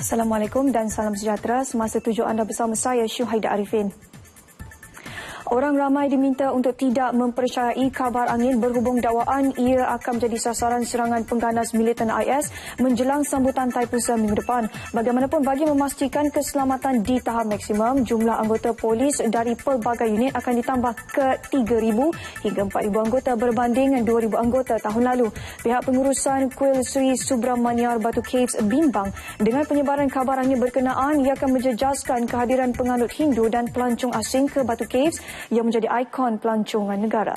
Assalamualaikum dan salam sejahtera. Semasa tujuh anda bersama saya, Syuhaida Arifin. Orang ramai diminta untuk tidak mempercayai kabar angin berhubung dakwaan ia akan menjadi sasaran serangan pengganas militan IS menjelang sambutan Thaipusat minggu depan. Bagaimanapun, bagi memastikan keselamatan di tahap maksimum, jumlah anggota polis dari pelbagai unit akan ditambah ke 3,000 hingga 4,000 anggota berbanding 2,000 anggota tahun lalu. Pihak pengurusan Kuil Sri Subramaniar Batu Caves bimbang dengan penyebaran kabar angin berkenaan. Ia akan menjejaskan kehadiran penganut Hindu dan pelancong asing ke Batu Caves yang menjadi ikon pelancongan negara.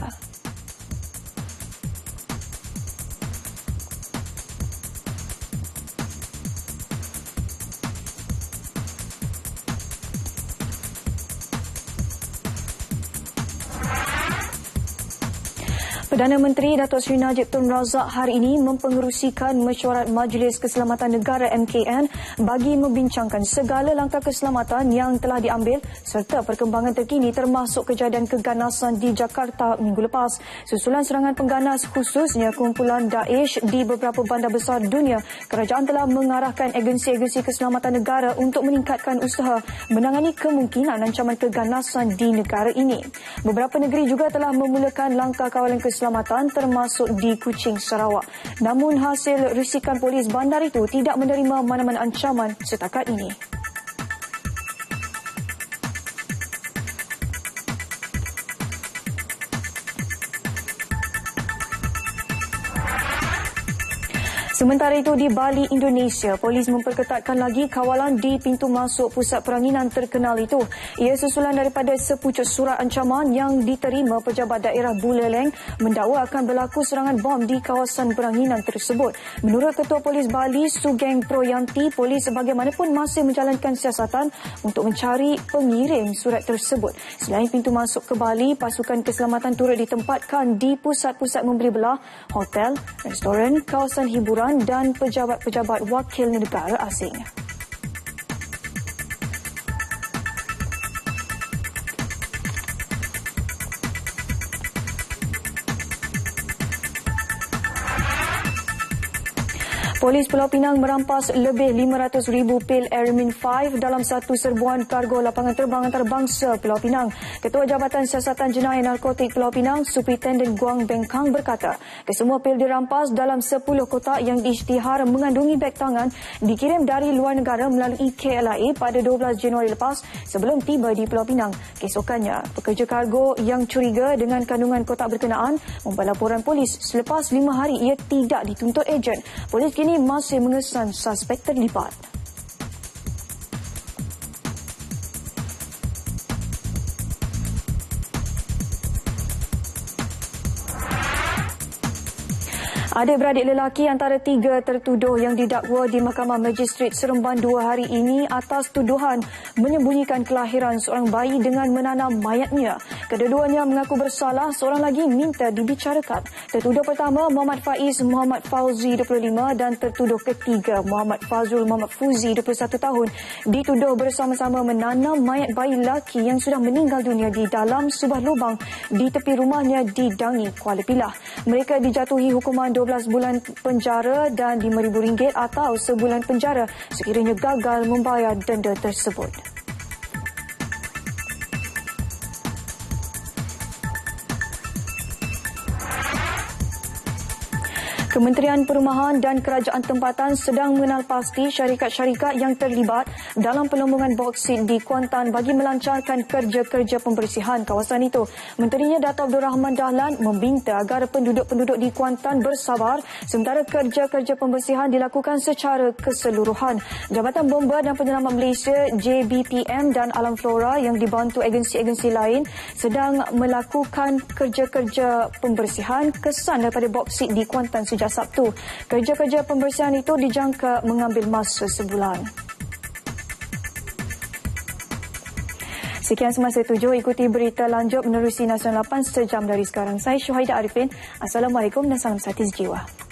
Perdana Menteri Datuk Seri Najib Tun Razak hari ini mempengerusikan mesyuarat Majlis Keselamatan Negara MKN bagi membincangkan segala langkah keselamatan yang telah diambil serta perkembangan terkini termasuk kejadian keganasan di Jakarta minggu lepas. Susulan serangan pengganas khususnya kumpulan Daesh di beberapa bandar besar dunia, kerajaan telah mengarahkan agensi-agensi keselamatan negara untuk meningkatkan usaha menangani kemungkinan ancaman keganasan di negara ini. Beberapa negeri juga telah memulakan langkah kawalan keselamatan termasuk di Kuching, Sarawak. Namun hasil risikan polis bandar itu tidak menerima mana-mana ancaman setakat ini. Sementara itu, di Bali, Indonesia, polis memperketatkan lagi kawalan di pintu masuk pusat peranginan terkenal itu. Ia susulan daripada sepucuk surat ancaman yang diterima pejabat daerah Buleleng mendakwa akan berlaku serangan bom di kawasan peranginan tersebut. Menurut Ketua Polis Bali, Sugeng Proyanti, polis bagaimanapun masih menjalankan siasatan untuk mencari pengirim surat tersebut. Selain pintu masuk ke Bali, pasukan keselamatan turut ditempatkan di pusat-pusat membeli belah, hotel, restoran, kawasan hiburan dan pejabat-pejabat wakil negara asing. Polis Pulau Pinang merampas lebih 500,000 pil Airmin 5 dalam satu serbuan kargo lapangan terbang antarabangsa Pulau Pinang. Ketua Jabatan Siasatan Jenayah Narkotik Pulau Pinang, Superintendent Guang Bengkang berkata, kesemua pil dirampas dalam 10 kotak yang diisytihar mengandungi beg tangan dikirim dari luar negara melalui KLIA pada 12 Januari lepas sebelum tiba di Pulau Pinang. Keesokannya, pekerja kargo yang curiga dengan kandungan kotak berkenaan membuat laporan polis. Selepas 5 hari ia tidak dituntut ejen. Polis kini masih mengesan suspek terlibat. Adik-beradik lelaki antara 3 tertuduh yang didakwa di Mahkamah Magistrate Seremban 2 hari ini atas tuduhan menyembunyikan kelahiran seorang bayi dengan menanam mayatnya. Kedua-duanya mengaku bersalah, seorang lagi minta dibicarakan. Tertuduh pertama Muhammad Faiz Muhammad Fauzi 25 dan tertuduh ketiga Muhammad Fazul Muhammad Fuzi 21 tahun dituduh bersama-sama menanam mayat bayi lelaki yang sudah meninggal dunia di dalam sebuah lubang di tepi rumahnya di Dangi, Kuala Pilah. Mereka dijatuhi hukuman 12 bulan penjara dan RM5,000 atau sebulan penjara sekiranya gagal membayar denda tersebut. Kementerian Perumahan dan Kerajaan Tempatan sedang mengenal pasti syarikat-syarikat yang terlibat dalam pelombongan boksit di Kuantan bagi melancarkan kerja-kerja pembersihan kawasan itu. Menterinya Dato' Abdul Rahman Dahlan meminta agar penduduk-penduduk di Kuantan bersabar sementara kerja-kerja pembersihan dilakukan secara keseluruhan. Jabatan Bomba dan Penyelamat Malaysia JBPM dan Alam Flora yang dibantu agensi-agensi lain sedang melakukan kerja-kerja pembersihan kesan daripada boksit di Kuantan sejak Sabtu. Kerja-kerja pembersihan itu dijangka mengambil masa sebulan. Sekian semasa 7, ikuti berita lanjut menerusi Nasional 8 sejam dari sekarang. Saya Syuhaida Arifin. Assalamualaikum dan salam sati sejiwa.